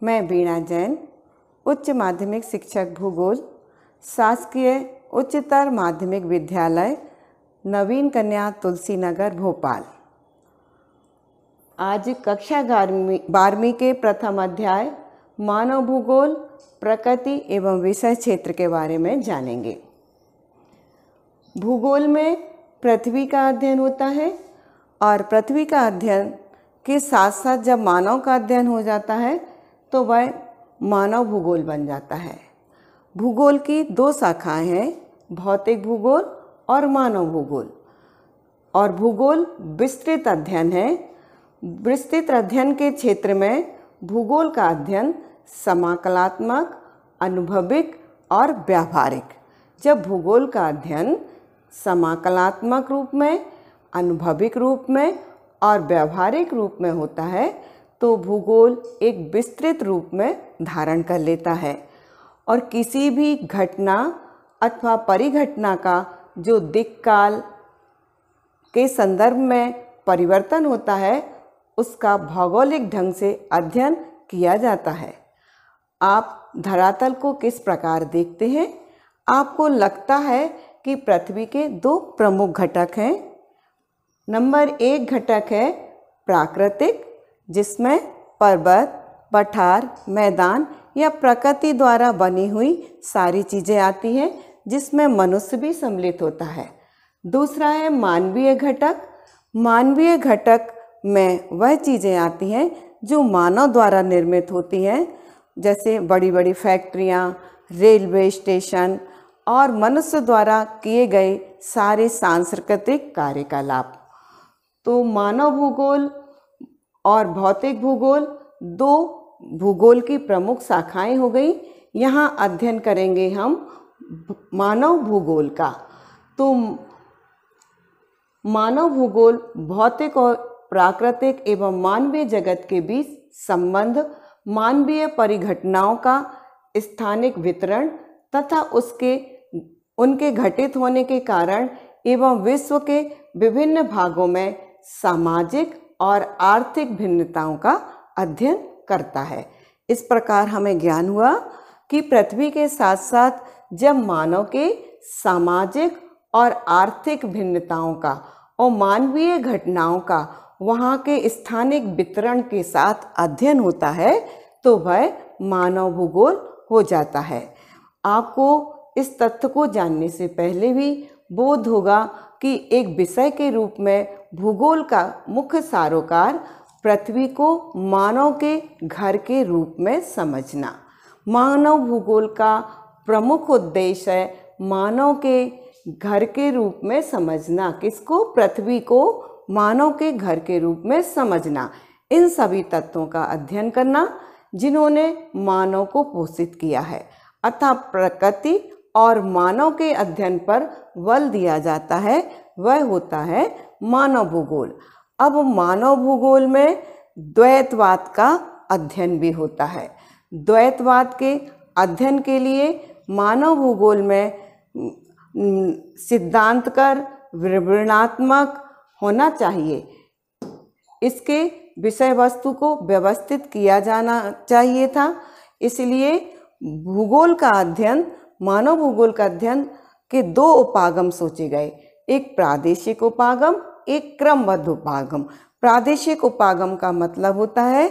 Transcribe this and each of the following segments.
मैं वीणा जैन, उच्च माध्यमिक शिक्षक भूगोल, शासकीय उच्चतर माध्यमिक विद्यालय नवीन कन्या तुलसी नगर भोपाल। आज कक्षा 12वीं के प्रथम अध्याय मानव भूगोल, प्रकृति एवं विषय क्षेत्र के बारे में जानेंगे। भूगोल में पृथ्वी का अध्ययन होता है और पृथ्वी का अध्ययन के साथ साथ जब मानव का अध्ययन हो जाता है तो वह मानव भूगोल बन जाता है। भूगोल की दो शाखाएं हैं, भौतिक भूगोल और मानव भूगोल। और भूगोल विस्तृत अध्ययन है। विस्तृत अध्ययन के क्षेत्र में भूगोल का अध्ययन समाकलात्मक, अनुभविक और व्यावहारिक। जब भूगोल का अध्ययन समाकलात्मक रूप में, अनुभविक रूप में और व्यावहारिक रूप में होता है तो भूगोल एक विस्तृत रूप में धारण कर लेता है और किसी भी घटना अथवा परिघटना का जो दिक् काल के संदर्भ में परिवर्तन होता है उसका भौगोलिक ढंग से अध्ययन किया जाता है। आप धरातल को किस प्रकार देखते हैं? आपको लगता है कि पृथ्वी के दो प्रमुख घटक हैं। नंबर 1 घटक है प्राकृतिक, जिसमें पर्वत, पठार, मैदान या प्रकृति द्वारा बनी हुई सारी चीज़ें आती हैं, जिसमें मनुष्य भी सम्मिलित होता है। दूसरा है मानवीय घटक। मानवीय घटक में वह चीज़ें आती हैं जो मानव द्वारा निर्मित होती हैं, जैसे बड़ी बड़ी फैक्ट्रियाँ, रेलवे स्टेशन और मनुष्य द्वारा किए गए सारे सांस्कृतिक कार्यकलाप। तो मानव भूगोल और भौतिक भूगोल दो भूगोल की प्रमुख शाखाएं हो गई। यहाँ अध्ययन करेंगे हम मानव भूगोल का। तो मानव भूगोल भौतिक और प्राकृतिक एवं मानवीय जगत के बीच संबंध, मानवीय परिघटनाओं का स्थानिक वितरण तथा उनके घटित होने के कारण एवं विश्व के विभिन्न भागों में सामाजिक और आर्थिक भिन्नताओं का अध्ययन करता है। इस प्रकार हमें ज्ञान हुआ कि पृथ्वी के साथ साथ जब मानव के सामाजिक और आर्थिक भिन्नताओं का और मानवीय घटनाओं का वहाँ के स्थानिक वितरण के साथ अध्ययन होता है तो वह मानव भूगोल हो जाता है। आपको इस तथ्य को जानने से पहले भी बोध होगा कि एक विषय के रूप में भूगोल का मुख्य सारोकार पृथ्वी को मानव के घर के रूप में समझना। मानव भूगोल का प्रमुख उद्देश्य है मानव के घर के रूप में समझना। किसको? पृथ्वी को मानव के घर के रूप में समझना। इन सभी तत्वों का अध्ययन करना जिन्होंने मानव को पोषित किया है। अतः प्रकृति और मानव के अध्ययन पर बल दिया जाता है, वह होता है मानव भूगोल। अब मानव भूगोल में द्वैतवाद का अध्ययन भी होता है। द्वैतवाद के अध्ययन के लिए मानव भूगोल में सिद्धांतकर, विवरणात्मक होना चाहिए। इसके विषय वस्तु को व्यवस्थित किया जाना चाहिए था। इसलिए भूगोल का अध्ययन, मानव भूगोल का अध्ययन के दो उपागम सोचे गए, एक प्रादेशिक उपागम, एक क्रमबद्ध उपागम। प्रादेशिक उपागम का मतलब होता है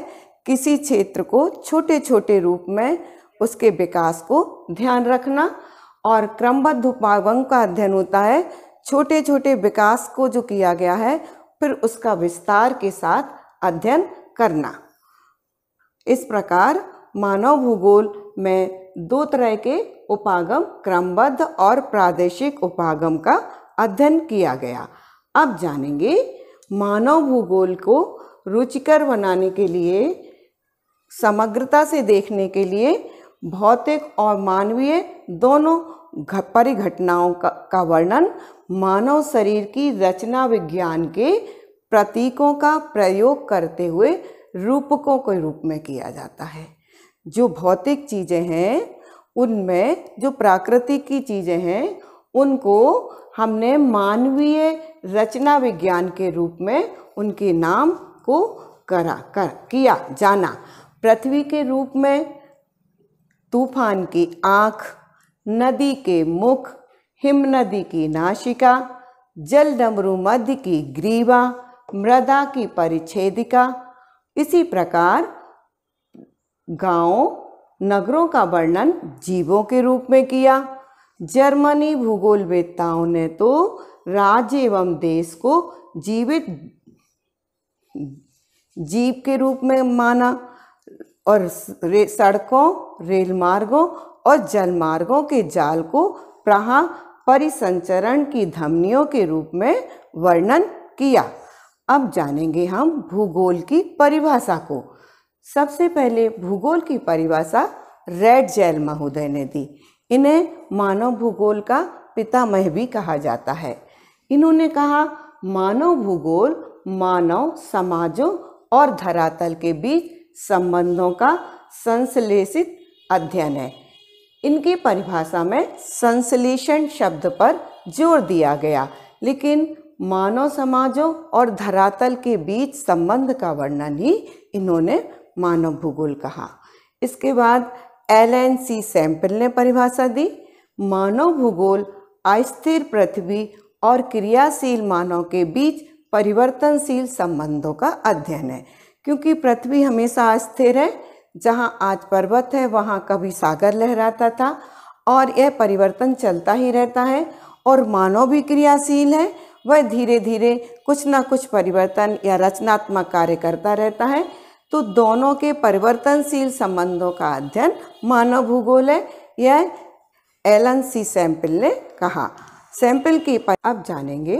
किसी क्षेत्र को छोटे छोटे रूप में उसके विकास को ध्यान रखना, और क्रमबद्ध उपागम का अध्ययन होता है छोटे छोटे विकास को जो किया गया है फिर उसका विस्तार के साथ अध्ययन करना। इस प्रकार मानव भूगोल में दो तरह के उपागम, क्रमबद्ध और प्रादेशिक उपागम का अध्ययन किया गया। अब जानेंगे मानव भूगोल को रुचिकर बनाने के लिए, समग्रता से देखने के लिए भौतिक और मानवीय दोनों परिघटनाओं का वर्णन मानव शरीर की रचना विज्ञान के प्रतीकों का प्रयोग करते हुए रूपकों के रूप में किया जाता है। जो भौतिक चीज़ें हैं उनमें जो प्राकृतिक की चीज़ें हैं उनको हमने मानवीय रचना विज्ञान के रूप में उनके नाम को किया जाना। पृथ्वी के रूप में तूफान की आँख, नदी के मुख, हिम नदी की नासिका, जल डमरू मध्य की ग्रीवा, मृदा की परिच्छेदिका। इसी प्रकार गांवों नगरों का वर्णन जीवों के रूप में किया। जर्मनी भूगोलवेत्ताओं ने तो राज्य एवं देश को जीवित जीव के रूप में माना और सड़कों, रेल मार्गों और जल मार्गों के जाल को प्राह परिसंचरण की धमनियों के रूप में वर्णन किया। अब जानेंगे हम भूगोल की परिभाषा को। सबसे पहले भूगोल की परिभाषा रैटजेल महोदय ने दी। इन्हें मानव भूगोल का पितामह भी कहा जाता है। इन्होंने कहा, मानव भूगोल मानव समाजों और धरातल के बीच संबंधों का संश्लेषित अध्ययन है। इनकी परिभाषा में संश्लेषण शब्द पर जोर दिया गया, लेकिन मानव समाजों और धरातल के बीच संबंध का वर्णन ही इन्होंने मानव भूगोल कहा। इसके बाद एलन सी सैंपल ने परिभाषा दी। मानव भूगोल अस्थिर पृथ्वी और क्रियाशील मानव के बीच परिवर्तनशील संबंधों का अध्ययन है। क्योंकि पृथ्वी हमेशा अस्थिर है, जहाँ आज पर्वत है वहाँ कभी सागर लहराता था और यह परिवर्तन चलता ही रहता है। और मानव भी क्रियाशील है, वह धीरे धीरे कुछ ना कुछ परिवर्तन या रचनात्मक कार्य करता रहता है। तो दोनों के परिवर्तनशील संबंधों का अध्ययन मानव भूगोल है, यह एलन सी सैंपल ने कहा। सैंपल की अब जानेंगे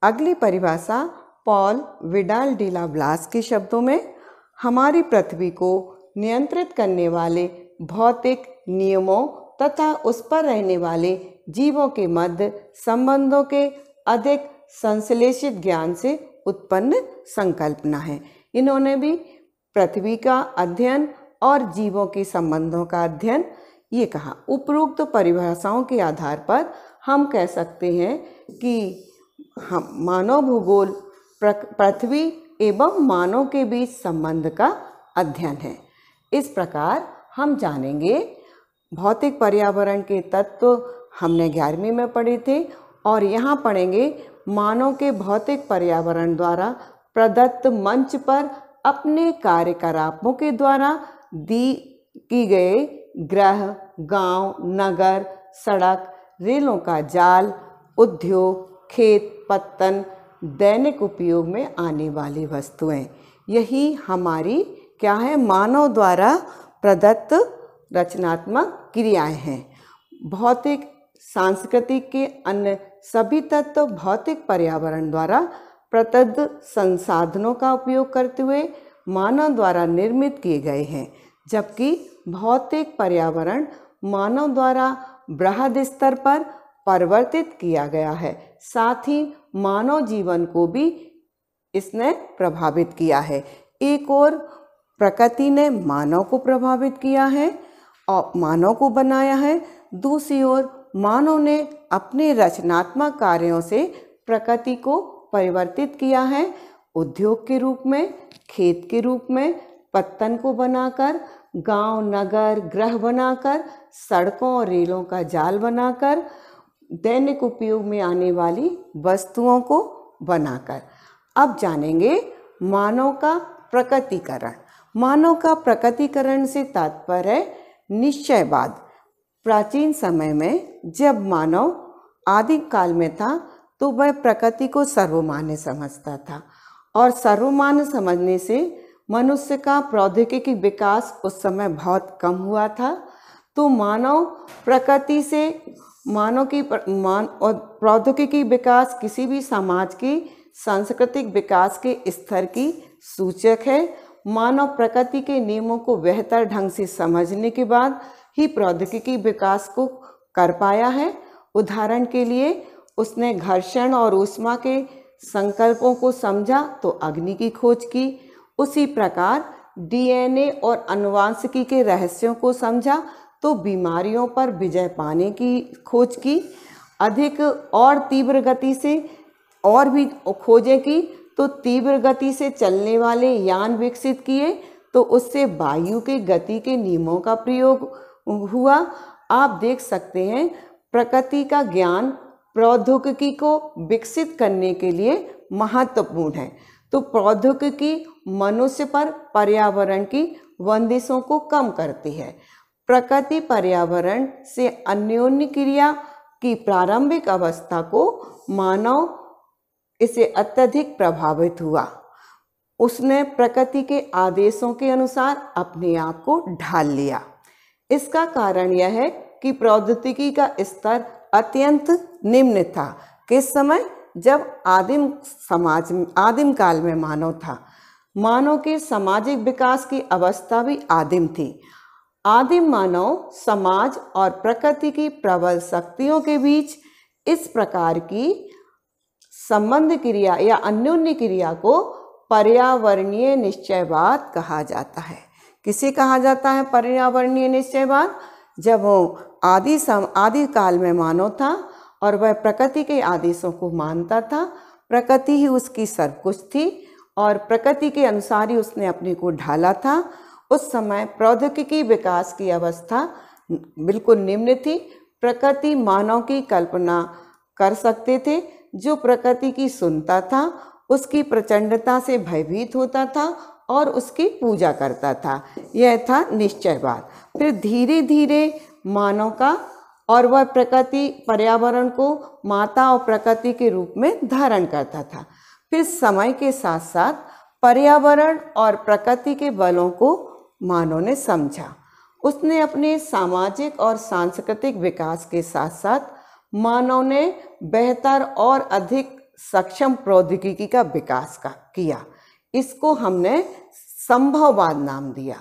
अगली परिभाषा पॉल विडाल डी ला ब्लास के शब्दों में। हमारी पृथ्वी को नियंत्रित करने वाले भौतिक नियमों तथा उस पर रहने वाले जीवों के मध्य संबंधों के अधिक संश्लेषित ज्ञान से उत्पन्न संकल्पना है। इन्होंने भी पृथ्वी का अध्ययन और जीवों के संबंधों का अध्ययन ये कहा। उपरोक्त परिभाषाओं के आधार पर हम कह सकते हैं कि हम मानव भूगोल पृथ्वी एवं मानव के बीच संबंध का अध्ययन है। इस प्रकार हम जानेंगे भौतिक पर्यावरण के तत्व हमने 11वीं में पढ़े थे और यहाँ पढ़ेंगे मानव के भौतिक पर्यावरण द्वारा प्रदत्त मंच पर अपने कार्यकलापों के द्वारा की गए ग्रह, गांव, नगर, सड़क, रेलों का जाल, उद्योग, खेत, पत्तन, दैनिक उपयोग में आने वाली वस्तुएं, यही हमारी क्या है, मानव द्वारा प्रदत्त रचनात्मक क्रियाएं हैं। भौतिक सांस्कृतिक के अन्य सभी तत्व भौतिक पर्यावरण द्वारा प्रदत्त संसाधनों का उपयोग करते हुए मानव द्वारा निर्मित किए गए हैं, जबकि भौतिक पर्यावरण मानव द्वारा बृहद स्तर पर परिवर्तित किया गया है। साथ ही मानव जीवन को भी इसने प्रभावित किया है। एक और प्रकृति ने मानव को प्रभावित किया है और मानव को बनाया है, दूसरी ओर मानव ने अपने रचनात्मक कार्यों से प्रकृति को परिवर्तित किया है। उद्योग के रूप में, खेत के रूप में, पत्तन को बनाकर, गांव, नगर, ग्रह बनाकर, सड़कों और रेलों का जाल बनाकर, दैनिक उपयोग में आने वाली वस्तुओं को बनाकर। अब जानेंगे मानव का प्रकटीकरण। मानव का प्रकटीकरण से तात्पर्य है निश्चयवाद। प्राचीन समय में जब मानव आदि काल में था तो वह प्रकृति को सर्वमान्य समझता था और सर्वमान्य समझने से मनुष्य का प्रौद्योगिकी विकास उस समय बहुत कम हुआ था। तो मानव प्रकृति से और प्रौद्योगिकी विकास किसी भी समाज की सांस्कृतिक विकास के स्तर की सूचक है। मानव प्रकृति के नियमों को बेहतर ढंग से समझने के बाद ही प्रौद्योगिकी विकास को कर पाया है। उदाहरण के लिए उसने घर्षण और ऊष्मा के संकल्पों को समझा तो अग्नि की खोज की। उसी प्रकार डीएनए और आनुवंशिकी के रहस्यों को समझा तो बीमारियों पर विजय पाने की खोज की। अधिक और तीव्र गति से और भी खोजें की तो तीव्र गति से चलने वाले यान विकसित किए। तो उससे वायु के गति के नियमों का प्रयोग हुआ। आप देख सकते हैं प्रकृति का ज्ञान प्रौद्योगिकी को विकसित करने के लिए महत्वपूर्ण है। तो प्रौद्योगिकी मनुष्य पर पर्यावरण की बंदिशों को कम करती है। प्रकृति पर्यावरण से अन्योन्य क्रिया की प्रारंभिक अवस्था को मानव इसे अत्यधिक प्रभावित हुआ। उसने प्रकृति के आदेशों के अनुसार अपने आप को ढाल लिया। इसका कारण यह है कि प्रौद्योगिकी का स्तर अत्यंत निम्न था। किस समय? जब आदिम काल में मानव था। मानव के सामाजिक विकास की अवस्था भी आदिम थी। आदिम मानव समाज और प्रकृति की प्रबल शक्तियों के बीच इस प्रकार की संबंध क्रिया या अन्योन्य क्रिया को पर्यावरणीय निश्चयवाद कहा जाता है। किसे कहा जाता है पर्यावरणीय निश्चयवाद? जब वो आदि काल में मानव था और वह प्रकृति के आदेशों को मानता था, प्रकृति ही उसकी सब कुछ थी और प्रकृति के अनुसार ही उसने अपने को ढाला था। उस समय प्रौद्योगिकी विकास की अवस्था बिल्कुल निम्न थी। प्रकृति मानव की कल्पना कर सकते थे। जो प्रकृति की सुनता था उसकी प्रचंडता से भयभीत होता था और उसकी पूजा करता था। यह था निश्चयवाद। फिर धीरे धीरे मानव का और वह प्रकृति पर्यावरण को माता और प्रकृति के रूप में धारण करता था। फिर समय के साथ साथ पर्यावरण और प्रकृति के बलों को मानव ने समझा। उसने अपने सामाजिक और सांस्कृतिक विकास के साथ साथ मानव ने बेहतर और अधिक सक्षम प्रौद्योगिकी का विकास किया। इसको हमने संभववाद नाम दिया।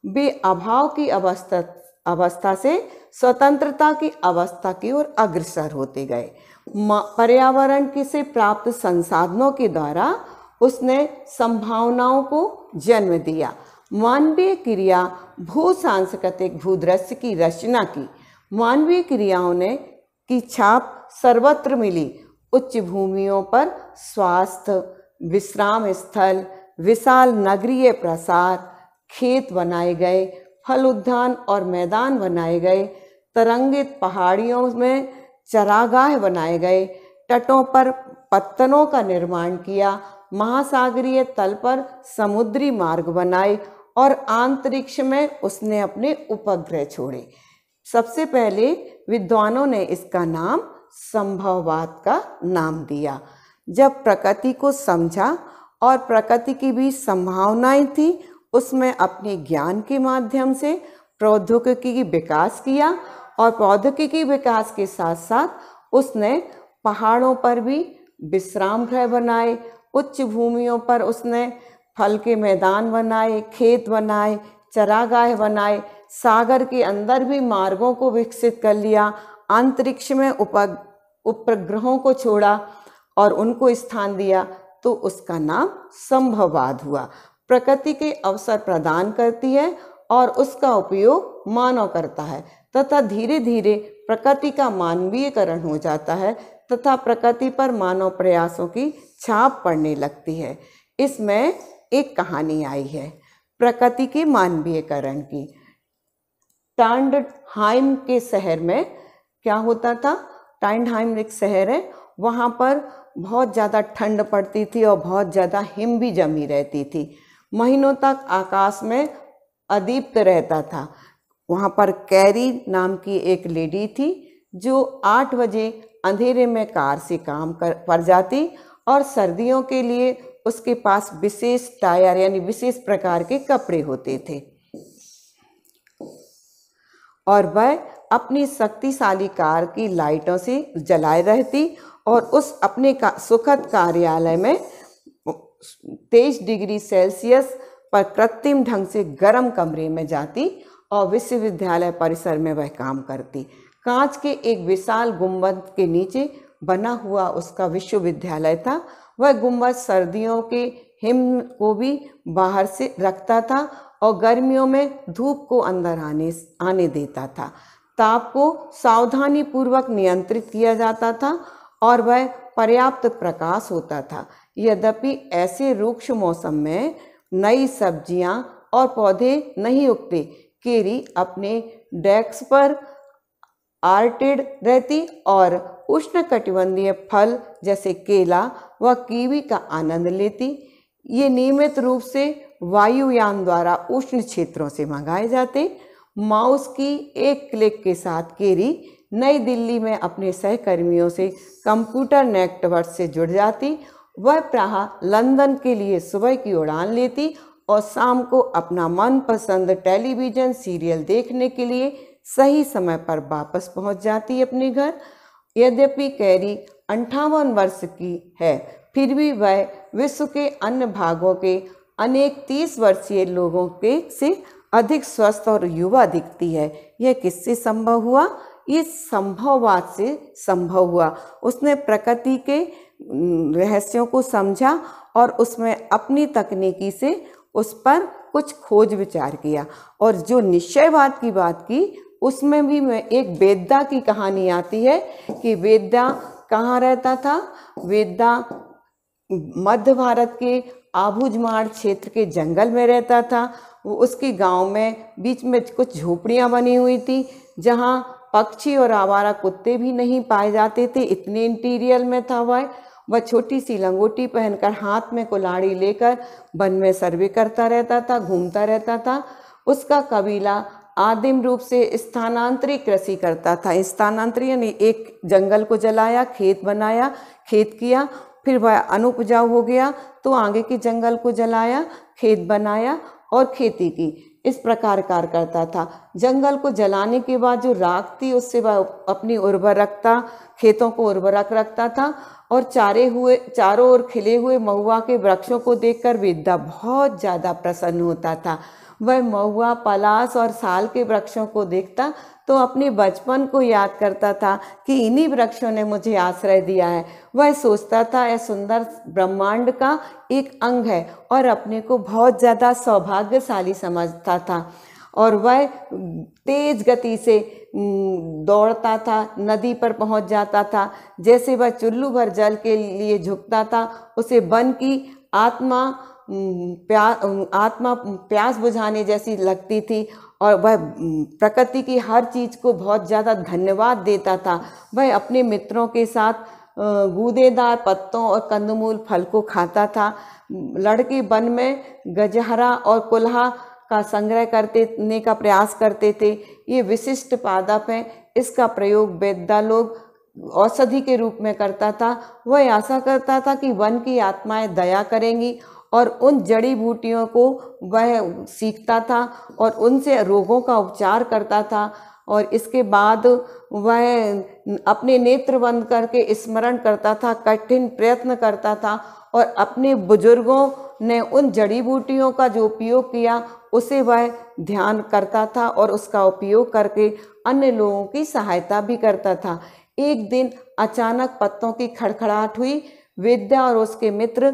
वे अभाव की अवस्था से स्वतंत्रता की अवस्था की ओर अग्रसर होते गए। पर्यावरण से प्राप्त संसाधनों के द्वारा उसने संभावनाओं को जन्म दिया। मानवीय क्रिया भू सांस्कृतिक भूदृश्य की रचना की। मानवीय क्रियाओं ने की छाप सर्वत्र मिली। उच्च भूमियों पर स्वास्थ्य, विश्राम स्थल, विशाल नगरीय प्रसार, खेत बनाए गए, फल उद्यान और मैदान बनाए गए, तरंगित पहाड़ियों में चरागाह बनाए गए, तटों पर पत्तनों का निर्माण किया, महासागरीय तल पर समुद्री मार्ग बनाए और अंतरिक्ष में उसने अपने उपग्रह छोड़े। सबसे पहले विद्वानों ने इसका नाम संभववाद का नाम दिया। जब प्रकृति को समझा और प्रकृति की भी संभावनाएं थी, उसमें अपने ज्ञान के माध्यम से प्रौद्योगिकी की विकास किया और प्रौद्योगिकी विकास के साथ साथ उसने पहाड़ों पर भी विश्राम गृह बनाए। उच्च भूमियों पर उसने फल के मैदान बनाए, खेत बनाए, चरागाह बनाए, सागर के अंदर भी मार्गों को विकसित कर लिया, अंतरिक्ष में उपग्रहों को छोड़ा और उनको स्थान दिया, तो उसका नाम संभववाद हुआ। प्रकृति के अवसर प्रदान करती है और उसका उपयोग मानव करता है तथा धीरे धीरे प्रकृति का मानवीयकरण हो जाता है तथा प्रकृति पर मानव प्रयासों की छाप पड़ने लगती है। इसमें एक कहानी आई है प्रकृति के मानवीयकरण की। टांडहाइम के शहर में क्या होता था? टांडहाइम एक शहर है, वहाँ पर बहुत ज़्यादा ठंड पड़ती थी और बहुत ज़्यादा हिम भी जमी रहती थी। महीनों तक आकाश में अदीप्त रहता था। वहाँ पर कैरी नाम की एक लेडी थी जो 8 बजे अंधेरे में कार से काम पर जाती और सर्दियों के लिए उसके पास विशेष टायर यानी विशेष प्रकार के कपड़े होते थे और वह अपनी शक्तिशाली कार की लाइटों से जलाए रहती और उस अपने सुखद कार्यालय में 23 डिग्री सेल्सियस पर कृत्रिम ढंग से गर्म कमरे में जाती और विश्वविद्यालय परिसर में वह काम करती। कांच के एक विशाल गुंबद के नीचे बना हुआ उसका विश्वविद्यालय था। वह गुंबद सर्दियों के हिम को भी बाहर से रखता था और गर्मियों में धूप को अंदर आने देता था। ताप को सावधानी पूर्वक नियंत्रित किया जाता था और वह पर्याप्त प्रकाश होता था। यद्यपि ऐसे रुक्ष मौसम में नई सब्जियां और पौधे नहीं उगते। केरी अपने डेस्क पर आर्टेड रहती और उष्णकटिबंधीय फल जैसे केला व कीवी का आनंद लेती। ये नियमित रूप से वायुयान द्वारा उष्ण क्षेत्रों से मंगाए जाते। माउस की एक क्लिक के साथ केरी नई दिल्ली में अपने सहकर्मियों से कंप्यूटर नेटवर्क से जुड़ जाती। वह प्रायः लंदन के लिए सुबह की उड़ान लेती और शाम को अपना मनपसंद टेलीविज़न सीरियल देखने के लिए सही समय पर वापस पहुंच जाती अपने घर। यद्यपि कैरी 58 वर्ष की है, फिर भी वह विश्व के अन्य भागों के अनेक 30 वर्षीय लोगों के से अधिक स्वस्थ और युवा दिखती है। यह किससे संभव हुआ? ये संभववाद से संभव हुआ। उसने प्रकृति के रहस्यों को समझा और उसमें अपनी तकनीकी से उस पर कुछ खोज विचार किया। और जो निश्चयवाद की बात की, उसमें भी मैं एक वेदा की कहानी आती है कि वेदा कहाँ रहता था। वेदा मध्य भारत के आबूझमाड़ क्षेत्र के जंगल में रहता था। उसके गांव में बीच में कुछ झोपड़ियां बनी हुई थी जहां पक्षी और आवारा कुत्ते भी नहीं पाए जाते थे, इतने इंटीरियर में था वह छोटी सी लंगोटी पहनकर हाथ में कुल्हाड़ी लेकर वन में सर्वे करता रहता था, घूमता रहता था। उसका कबीला आदिम रूप से स्थानांतरित कृषि करता था। स्थानांतरित यानी एक जंगल को जलाया, खेत बनाया, खेत किया, फिर वह अनुपजाऊ हो गया तो आगे के जंगल को जलाया, खेत बनाया और खेती की। इस प्रकार कार्य करता था। जंगल को जलाने के बाद जो राख थी उससे वह अपनी उर्वरकता, खेतों को उर्वरक रखता था। और चारों ओर खिले हुए महुआ के वृक्षों को देखकर वेदा बहुत ज़्यादा प्रसन्न होता था। वह महुआ, पलाश और साल के वृक्षों को देखता तो अपने बचपन को याद करता था कि इन्हीं वृक्षों ने मुझे आश्रय दिया है। वह सोचता था यह सुंदर ब्रह्मांड का एक अंग है और अपने को बहुत ज़्यादा सौभाग्यशाली समझता था। और वह तेज गति से दौड़ता था, नदी पर पहुंच जाता था। जैसे वह चुल्लू भर जल के लिए झुकता था, उसे वन की आत्मा प्यास बुझाने जैसी लगती थी और वह प्रकृति की हर चीज़ को बहुत ज़्यादा धन्यवाद देता था। वह अपने मित्रों के साथ गूदेदार पत्तों और कंदमूल फल को खाता था। लड़के वन में गजहरा और कुल्हा का संग्रह करने का प्रयास करते थे। ये विशिष्ट पादप है, इसका प्रयोग वेदा लोग औषधि के रूप में करता था। वह आशा करता था कि वन की आत्माएं दया करेंगी और उन जड़ी बूटियों को वह सीखता था और उनसे रोगों का उपचार करता था। और इसके बाद वह अपने नेत्र बंद करके स्मरण करता था, कठिन प्रयत्न करता था और अपने बुजुर्गों ने उन जड़ी बूटियों का जो उपयोग किया उसे वह ध्यान करता था और उसका उपयोग करके अन्य लोगों की सहायता भी करता था। एक दिन अचानक पत्तों की खड़खड़ाहट हुई। वेदा और उसके मित्र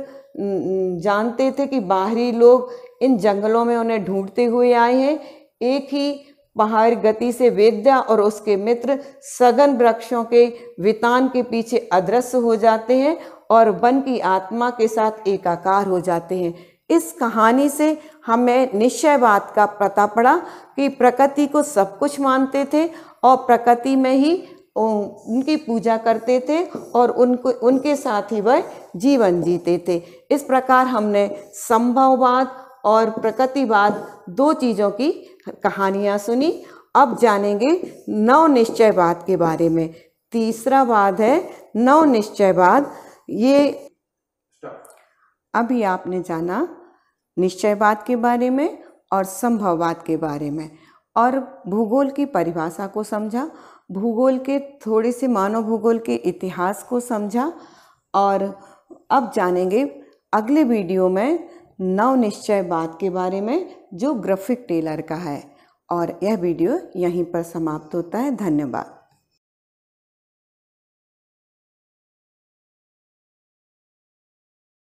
जानते थे कि बाहरी लोग इन जंगलों में उन्हें ढूंढते हुए आए हैं। एक ही पहाड़ गति से वेदा और उसके मित्र सघन वृक्षों के वितान के पीछे अदृश्य हो जाते हैं और वन की आत्मा के साथ एकाकार हो जाते हैं। इस कहानी से हमें निश्चयवाद का पता पड़ा कि प्रकृति को सब कुछ मानते थे और प्रकृति में ही उनकी पूजा करते थे और उनके साथ ही वह जीवन जीते थे। इस प्रकार हमने संभववाद और प्रकृतिवाद दो चीज़ों की कहानियाँ सुनी। अब जानेंगे नव निश्चयवाद के बारे में। तीसरा वाद है नव निश्चयवाद। ये अभी आपने जाना निश्चयवाद के बारे में और संभववाद के बारे में और भूगोल की परिभाषा को समझा, भूगोल के थोड़े से मानव भूगोल के इतिहास को समझा। और अब जानेंगे अगले वीडियो में नव निश्चयवाद के बारे में जो ग्रिफिथ टेलर का है। और यह वीडियो यहीं पर समाप्त होता है। धन्यवाद।